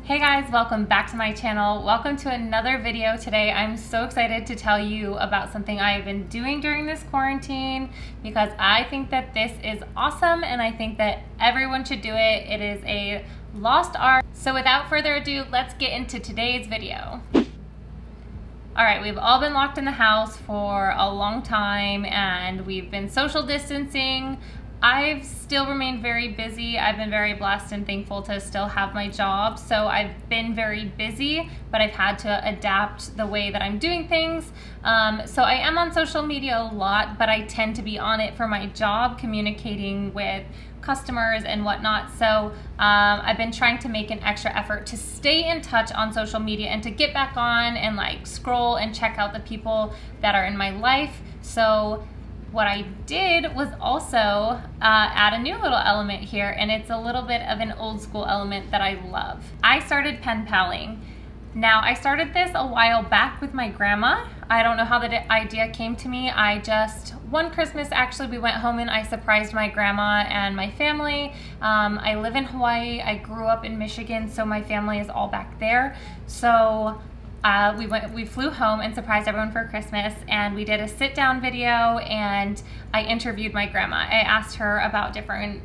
Hey guys, welcome back to my channel. Welcome to another video today. I'm so excited to tell you about something I've been doing during this quarantine because I think that this is awesome and I think that everyone should do it. It is a lost art. So without further ado, let's get into today's video. All right, we've all been locked in the house for a long time and we've been social distancing. I've still remained very busy. I've been very blessed and thankful to still have my job. So I've been very busy, but I've had to adapt the way that I'm doing things. So I am on social media a lot, but I tend to be on it for my job, communicating with customers and whatnot. So I've been trying to make an extra effort to stay in touch on social media and to get back on and like scroll and check out the people that are in my life. So what I did was also add a new little element here, and it's a little bit of an old school element that I love. I started pen paling. Now, I started this a while back with my grandma. I don't know how the idea came to me. One Christmas, actually, we went home and I surprised my grandma and my family. I live in Hawaii. I grew up in Michigan, so my family is all back there. So we flew home and surprised everyone for Christmas, and we did a sit-down video and I interviewed my grandma. I asked her about different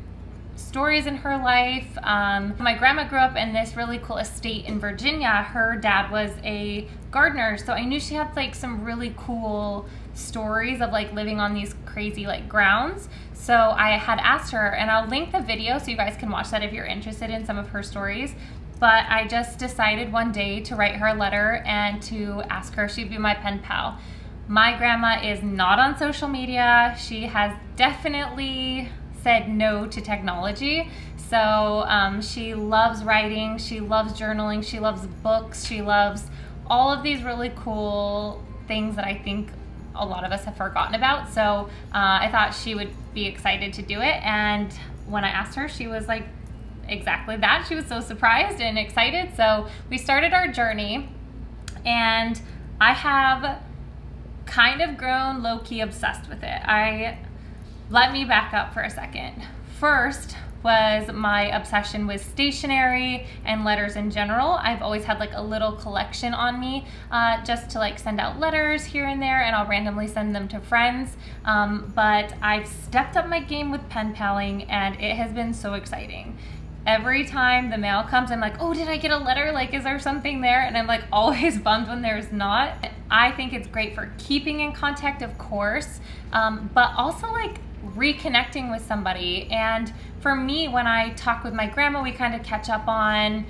stories in her life. My grandma grew up in this really cool estate in Virginia. Her dad was a gardener, so I knew she had like some really cool stories of like living on these crazy like grounds. So I had asked her, and I'll link the video so you guys can watch that if you're interested in some of her stories. But I just decided one day to write her a letter and to ask her if she'd be my pen pal. My grandma is not on social media. She has definitely said no to technology. So she loves writing, she loves journaling, she loves books, she loves all of these really cool things that I think a lot of us have forgotten about. So I thought she would be excited to do it. And when I asked her, she was like, exactly that. She was so surprised and excited. So we started our journey, and I have kind of grown low-key obsessed with it. Let me back up for a second. First was my obsession with stationery and letters in general. I've always had like a little collection on me just to like send out letters here and there, and I'll randomly send them to friends. But I've stepped up my game with pen paling, and it has been so exciting. Every time the mail comes, I'm like, oh, did I get a letter? Like, is there something there? And I'm like always bummed when there's not. I think it's great for keeping in contact, of course, but also like reconnecting with somebody. And for me, when I talk with my grandma, we kind of catch up on,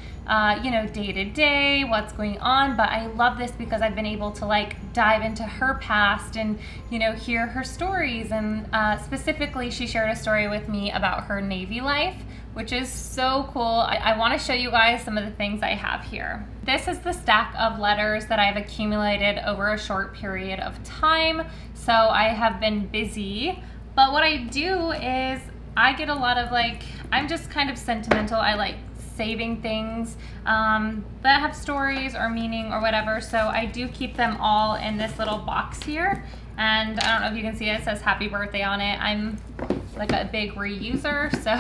you know, day to day, what's going on. But I love this because I've been able to like dive into her past and, you know, hear her stories. And specifically, she shared a story with me about her Navy life, which is so cool. I want to show you guys some of the things I have here. This is the stack of letters that I've accumulated over a short period of time. So I have been busy, but what I do is I get a lot of like, I'm just kind of sentimental. I like saving things that have stories or meaning or whatever. So I do keep them all in this little box here. And I don't know if you can see it, it says happy birthday on it. I'm like a big reuser, so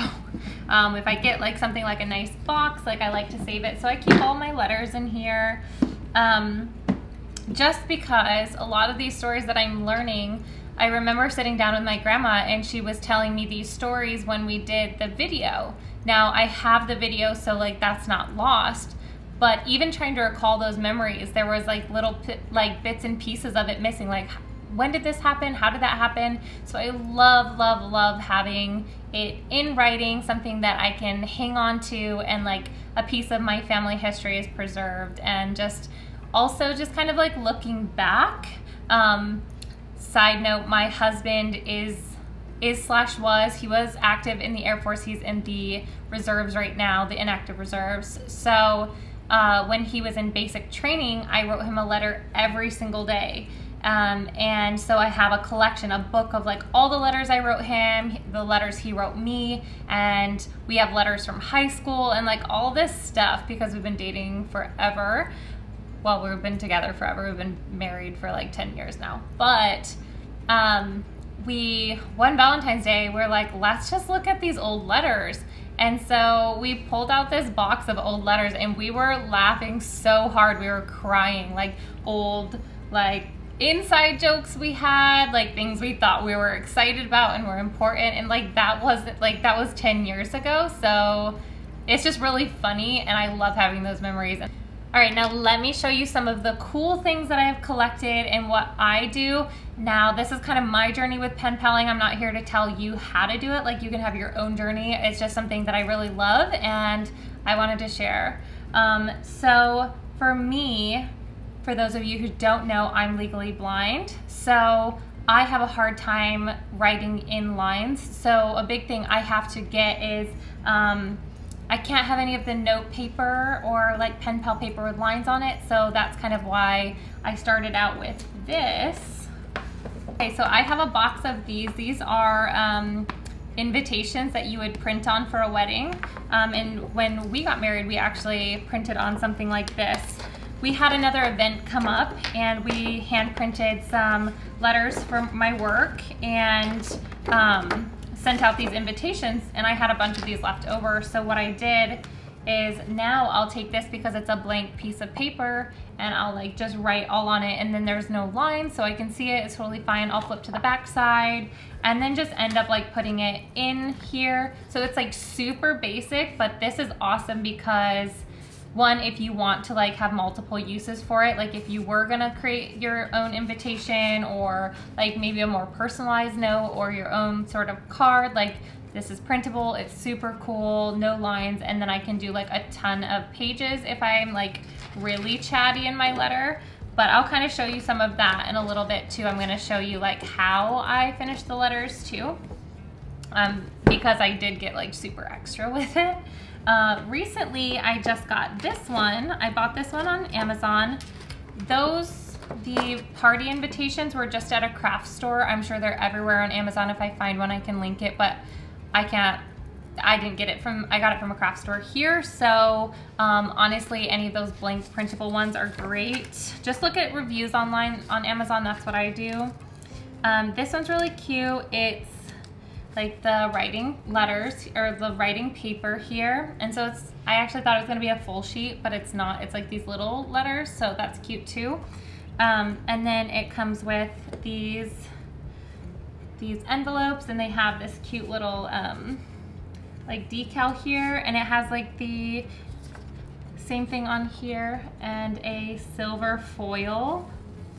if I get like something like a nice box, like I like to save it. So I keep all my letters in here just because a lot of these stories that I'm learning, I remember sitting down with my grandma and she was telling me these stories when we did the video. Now I have the video, so like that's not lost, but even trying to recall those memories, there was like little bits and pieces of it missing, like when did this happen? How did that happen? So I love, love, love having it in writing, something that I can hang on to, and like a piece of my family history is preserved. And just also just kind of like looking back. Side note, my husband he was active in the Air Force. He's in the reserves right now, the inactive reserves. So when he was in basic training, I wrote him a letter every single day. And so I have a collection, a book of like all the letters I wrote him, the letters he wrote me, and we have letters from high school and like all this stuff because we've been dating forever. Well, we've been together forever. We've been married for like 10 years now. But one Valentine's Day, we're like, let's just look at these old letters. And so we pulled out this box of old letters and we were laughing so hard. We were crying, like old, like inside jokes we had, like things we thought we were excited about and were important. And like that was 10 years ago. So it's just really funny and I love having those memories. All right, now let me show you some of the cool things that I have collected and what I do. Now, this is kind of my journey with pen paling. I'm not here to tell you how to do it. Like, you can have your own journey. It's just something that I really love and I wanted to share. So for me, for those of you who don't know, I'm legally blind. So I have a hard time writing in lines. So a big thing I have to get is, I can't have any of the note paper or like pen pal paper with lines on it, so that's kind of why I started out with this. Okay, so I have a box of these. These are invitations that you would print on for a wedding. And when we got married, we actually printed on something like this. We had another event come up and we hand printed some letters for my work and sent out these invitations, and I had a bunch of these left over. So what I did is now I'll take this because it's a blank piece of paper and I'll like just write all on it, and then there's no lines so I can see it. It's totally fine. I'll flip to the back side and then just end up like putting it in here. So it's like super basic, but this is awesome because one, if you want to like have multiple uses for it, like if you were gonna create your own invitation or like maybe a more personalized note or your own sort of card, like this is printable, it's super cool, no lines, and then I can do like a ton of pages if I'm like really chatty in my letter. But I'll kind of show you some of that in a little bit too. I'm gonna show you like how I finish the letters too, because I did get like super extra with it. Recently, I just got this one. I bought this one on Amazon. The party invitations were just at a craft store. I'm sure they're everywhere on Amazon. If I find one, I can link it, but I didn't get it I got it from a craft store here. So honestly, any of those blank printable ones are great. Just look at reviews online on Amazon. That's what I do. This one's really cute. It's like the writing letters or the writing paper here. And so I actually thought it was gonna be a full sheet, but it's not. It's like these little letters, so that's cute too. And then it comes with these envelopes, and they have this cute little like decal here, and it has like the same thing on here and a silver foil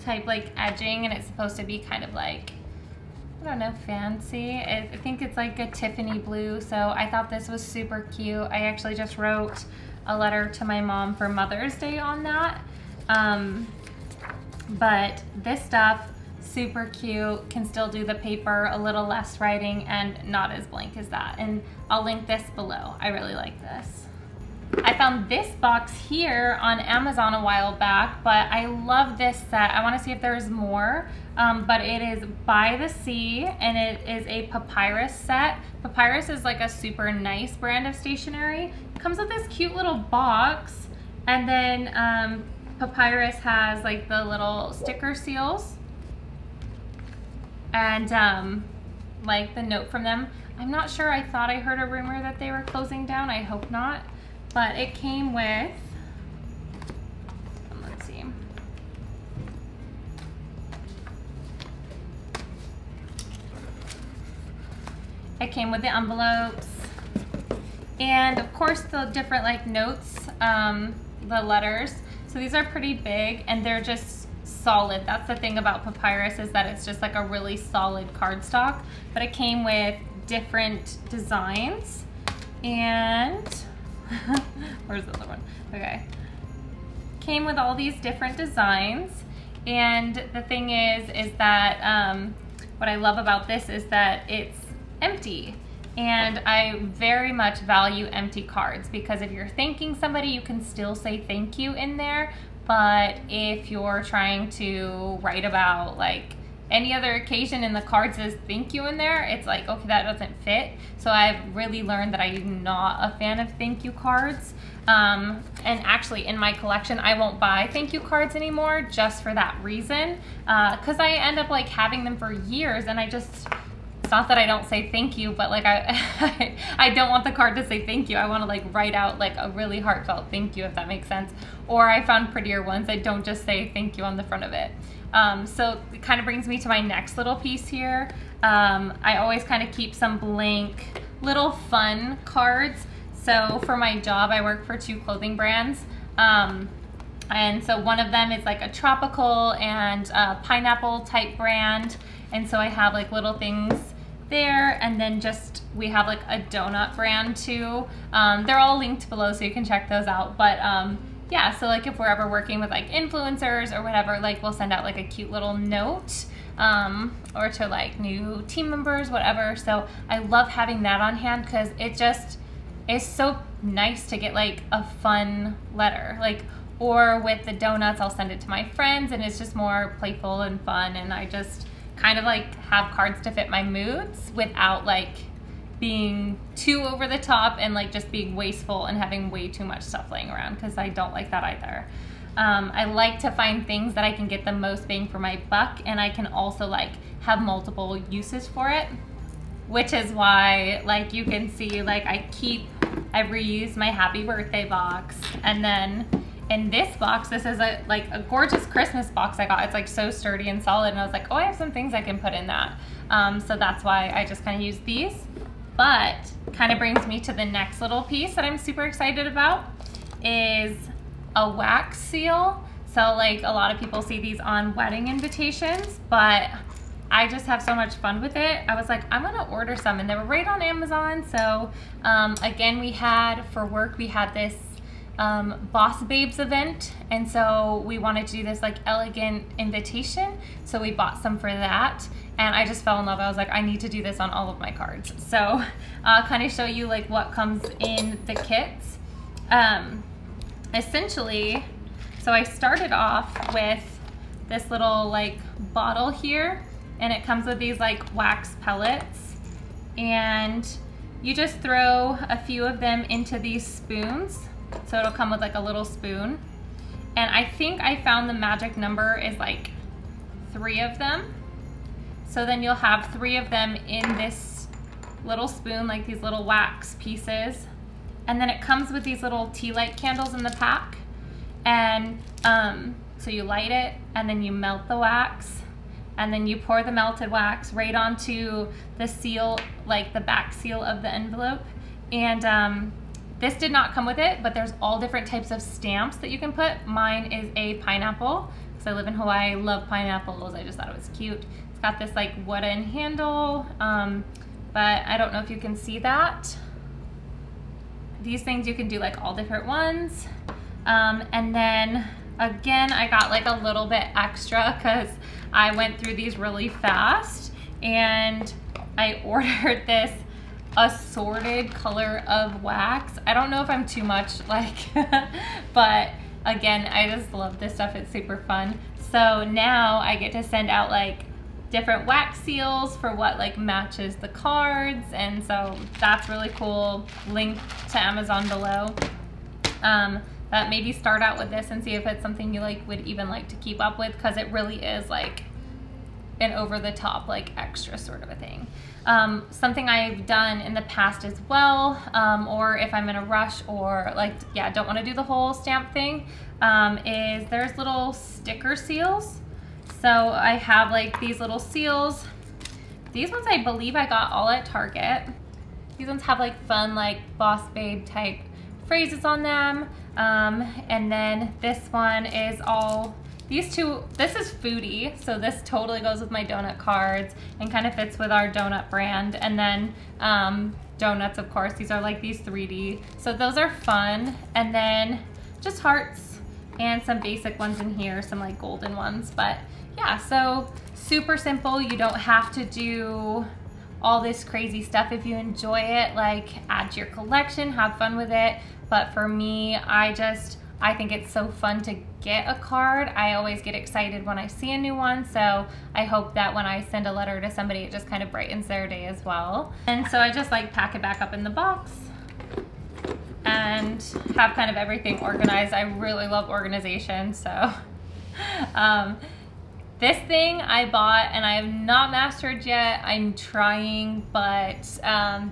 type like edging, and it's supposed to be kind of like, I don't know, fancy. I think it's like a Tiffany blue, so I thought this was super cute. I actually just wrote a letter to my mom for Mother's Day on that. But this stuff, super cute, can still do the paper, a little less writing, and not as blank as that. And I'll link this below. I really like this. I found this box here on Amazon a while back, but I love this set. I want to see if there's more, but it is By the Sea, and it is a Papyrus set. Papyrus is like a super nice brand of stationery. It comes with this cute little box, and then Papyrus has like the little sticker seals and like the note from them. I'm not sure. I thought I heard a rumor that they were closing down. I hope not. But it came with, let's see. It came with the envelopes and of course the different like notes, the letters. So these are pretty big and they're just solid. That's the thing about Papyrus, is that it's just like a really solid cardstock, but it came with different designs and where's the other one? Okay. Came with all these different designs, and the thing is that what I love about this is that it's empty, and I very much value empty cards because if you're thanking somebody, you can still say thank you in there, but if you're trying to write about like any other occasion and the card says thank you in there, it's like, okay, that doesn't fit. So I've really learned that I'm not a fan of thank you cards. And actually in my collection, I won't buy thank you cards anymore just for that reason. Cause I end up like having them for years and not that I don't say thank you, but like I don't want the card to say thank you. I want to like write out like a really heartfelt thank you, if that makes sense. Or I found prettier ones that don't just say thank you on the front of it. So it kind of brings me to my next little piece here. I always kind of keep some blank little fun cards. So for my job, I work for 2 clothing brands. And so one of them is like a tropical and pineapple type brand. And so I have like little things there. And then just, we have like a donut brand too. They're all linked below so you can check those out. But yeah, so like if we're ever working with like influencers or whatever, like we'll send out like a cute little note or to like new team members, whatever. So I love having that on hand because it just is so nice to get like a fun letter. Like, or with the donuts, I'll send it to my friends and it's just more playful and fun. And I just kind of like have cards to fit my moods without like being too over the top and like just being wasteful and having way too much stuff laying around, because I don't like that either. I like to find things that I can get the most bang for my buck, and I can also like have multiple uses for it, which is why like you can see like I reuse my happy birthday box. And then in this box, this is like a gorgeous Christmas box I got. It's like so sturdy and solid, and I was like, oh, I have some things I can put in that. So that's why I just kind of use these. But kind of brings me to the next little piece that I'm super excited about is a wax seal. So like a lot of people see these on wedding invitations, but I just have so much fun with it. I was like, I'm gonna order some, and they were right on Amazon. So again, we had for work, we had this Boss Babes event, and so we wanted to do this like elegant invitation, so we bought some for that, and I just fell in love. I was like, I need to do this on all of my cards. So I'll kind of show you like what comes in the kits. Essentially, so I started off with this little like bottle here, and it comes with these like wax pellets, and you just throw a few of them into these spoons. So it'll come with like a little spoon. And I think I found the magic number is like 3 of them. So then you'll have 3 of them in this little spoon, like these little wax pieces. And then it comes with these little tea light candles in the pack. And so you light it, and then you melt the wax, and then you pour the melted wax right onto the seal, like the back seal of the envelope. And this did not come with it, but there's all different types of stamps that you can put. Mine is a pineapple, because I live in Hawaii. I love pineapples. I just thought it was cute. It's got this like wooden handle, but I don't know if you can see that. These things you can do like all different ones. And then again, I got like a little bit extra because I went through these really fast, and I ordered this assorted color of wax. I don't know if I'm too much like, but again, I just love this stuff. It's super fun. So now I get to send out like different wax seals for what like matches the cards, and so that's really cool. Link to Amazon below. But maybe start out with this and see if it's something you like would even like to keep up with, because it really is like an over the top like extra sort of a thing. Something I've done in the past as well, or if I'm in a rush or like, yeah, don't want to do the whole stamp thing, is there's little sticker seals. So I have like these little seals. These ones I believe I got all at Target. These ones have like fun like boss babe type phrases on them. And then this one is all, these two, this is foodie, so this totally goes with my donut cards and kind of fits with our donut brand. And then donuts, of course, these are like these 3D, so those are fun. And then just hearts and some basic ones in here, some like golden ones. But yeah, so super simple. You don't have to do all this crazy stuff. If you enjoy it, like add to your collection, have fun with it. But for me, I think it's so fun to get a card. I always get excited when I see a new one, so I hope that when I send a letter to somebody, it just kind of brightens their day as well. And so I just like pack it back up in the box and have kind of everything organized. I really love organization, so This thing I bought and I have not mastered yet. I'm trying, but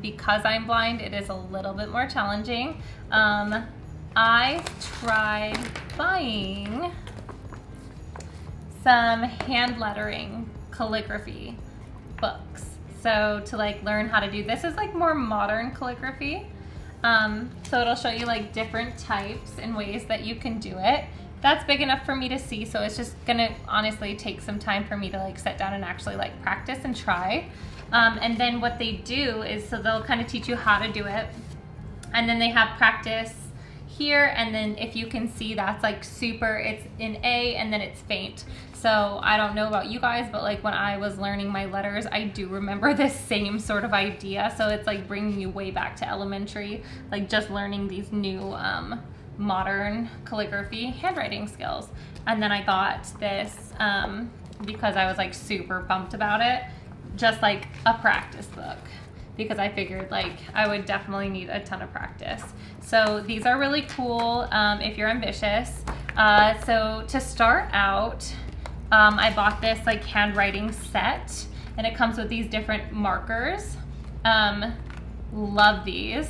because I'm blind, it is a little bit more challenging. I tried buying some hand lettering calligraphy books. So to like learn how to do, this is like more modern calligraphy. So it'll show you like different types and ways that you can do it. That's big enough for me to see, so it's just gonna honestly take some time for me to like sit down and actually like practice and try. And then what they do is, so they'll kind of teach you how to do it, and then they have practice here, and then if you can see, that's like super, it's in A and then it's faint. So I don't know about you guys, but like when I was learning my letters, I do remember this same sort of idea. So it's like bringing you way back to elementary, like just learning these new modern calligraphy handwriting skills. And then I got this because I was like super pumped about it, just like a practice book, because I figured like I would definitely need a ton of practice. So these are really cool if you're ambitious. So to start out, I bought this like handwriting set, and it comes with these different markers. Love these.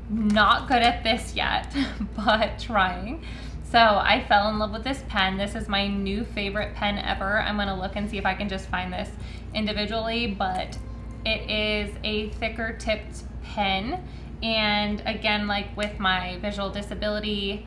Not good at this yet, but trying. So I fell in love with this pen. This is my new favorite pen ever. I'm gonna look and see if I can just find this individually, but it is a thicker tipped pen. And again, like with my visual disability,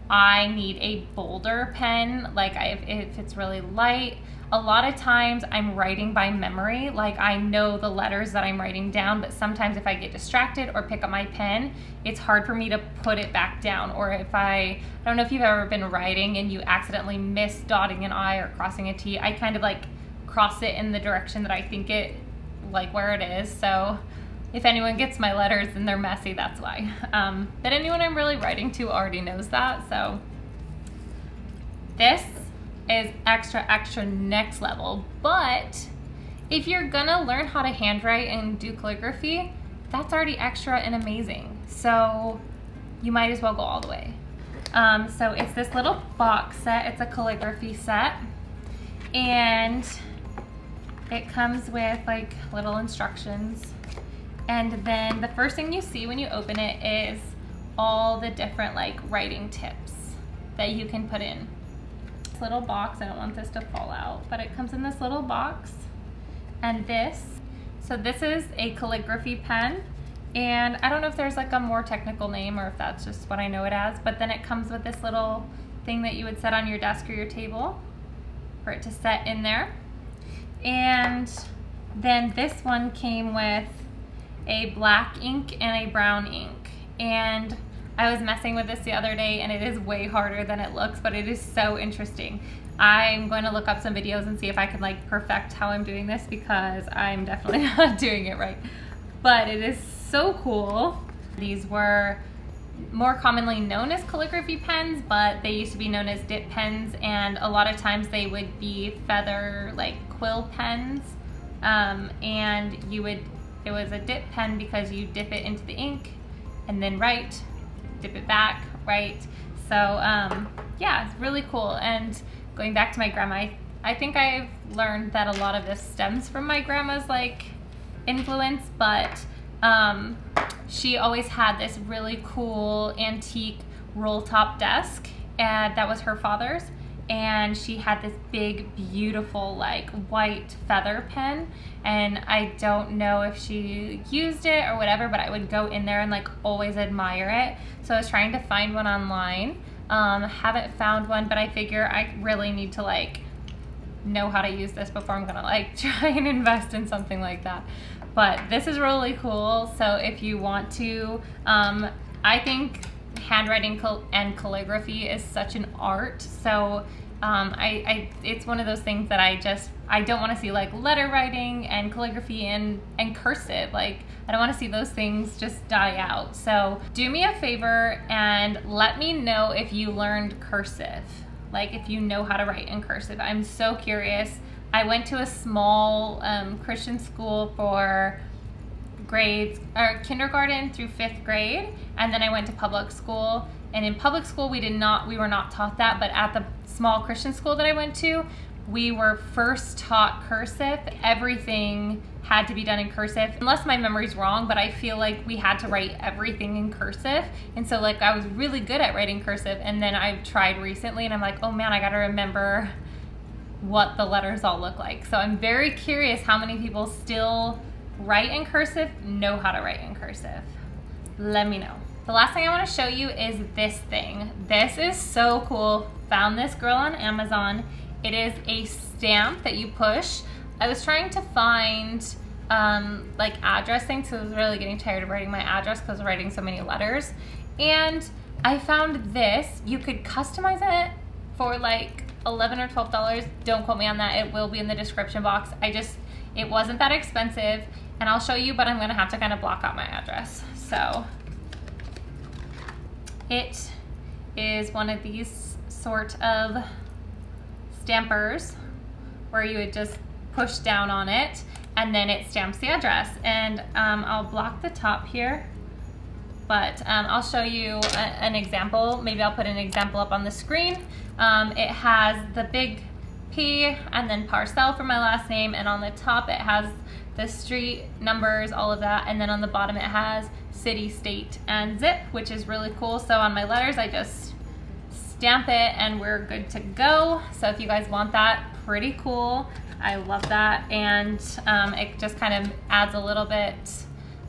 I need a bolder pen. Like if it's really light, a lot of times I'm writing by memory. Like I know the letters that I'm writing down, but sometimes if I get distracted or pick up my pen, it's hard for me to put it back down. Or if I don't know if you've ever been writing and you accidentally miss dotting an I or crossing a T, I kind of like cross it in the direction that I think it, like where it is. So if anyone gets my letters and they're messy, that's why. But anyone I'm really writing to already knows that. So this is extra next level. But if you're gonna learn how to handwrite and do calligraphy, that's already extra and amazing. So you might as well go all the way. So it's this little box set. It's a calligraphy set, and it comes with like little instructions. And then the first thing you see when you open it is all the different like writing tips that you can put in. This little box, I don't want this to fall out, but it comes in this little box. And this, so this is a calligraphy pen. And I don't know if there's like a more technical name or if that's just what I know it as, but then it comes with this little thing that you would set on your desk or your table for it to set in there. And then this one came with a black ink and a brown ink, and I was messing with this the other day, and it is way harder than it looks, but it is so interesting. I'm going to look up some videos and see if I can like perfect how I'm doing this, because I'm definitely not doing it right, but it is so cool. These were more commonly known as calligraphy pens, but they used to be known as dip pens, and a lot of times they would be feather like quill pens, and it was a dip pen because you dip it into the ink and then write, dip it back, write. So yeah, it's really cool. And going back to my grandma, I think I've learned that a lot of this stems from my grandma's like influence, but she always had this really cool antique roll top desk, and that was her father's. And she had this big, beautiful, like white feather pen. And I don't know if she used it or whatever, but I would go in there and like always admire it. So I was trying to find one online. Haven't found one, but I figure I really need to like know how to use this before I'm gonna like try and invest in something like that. But this is really cool. So if you want to, I think handwriting and calligraphy is such an art. So it's one of those things that I don't want to see like letter writing and calligraphy and cursive. Like I don't want to see those things just die out. So do me a favor and let me know if you learned cursive, like if you know how to write in cursive. I'm so curious. I went to a small Christian school for grades or kindergarten through 5th grade, and then I went to public school. And in public school we were not taught that, but at the small Christian school that I went to, we were first taught cursive, everything had to be done in cursive, unless my memory's wrong, but I feel like we had to write everything in cursive. And so like I was really good at writing cursive, and then I tried recently and I'm like, oh man, I gotta remember what the letters all look like. So I'm very curious how many people still write in cursive, know how to write in cursive. Let me know. The last thing I want to show you is this thing. This is so cool. Found this girl on Amazon. It is a stamp that you push. I was trying to find like address things, so I was really getting tired of writing my address because I was writing so many letters. And I found this. You could customize it for like $11 or $12. Don't quote me on that. It will be in the description box. It wasn't that expensive, and I'll show you, but I'm gonna have to kind of block out my address. So it is one of these sort of stampers where you would just push down on it and then it stamps the address. And I'll block the top here, but I'll show you an example. Maybe I'll put an example up on the screen. It has the big P and then Parsell for my last name, and on the top it has the street numbers, all of that, and then on the bottom it has city, state, and zip, which is really cool. So on my letters I just stamp it and we're good to go. So if you guys want that, pretty cool. I love that, and it just kind of adds a little bit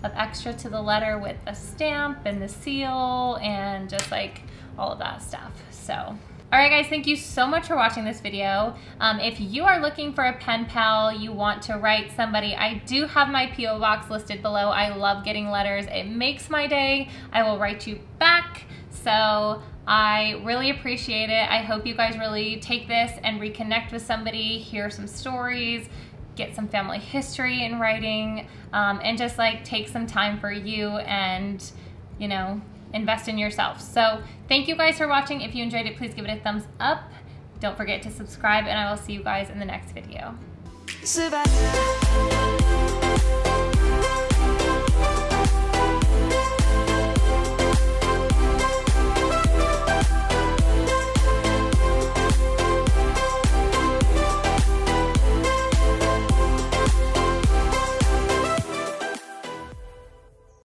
of extra to the letter with the stamp and the seal and just like all of that stuff. So all right guys, thank you so much for watching this video. If you are looking for a pen pal, you want to write somebody, I do have my P.O. box listed below. I love getting letters. It makes my day. I will write you back. So I really appreciate it. I hope you guys really take this and reconnect with somebody, hear some stories, get some family history in writing, and just like take some time for you and, you know, invest in yourself. So thank you guys for watching. If you enjoyed it, please give it a thumbs up. Don't forget to subscribe, and I will see you guys in the next video.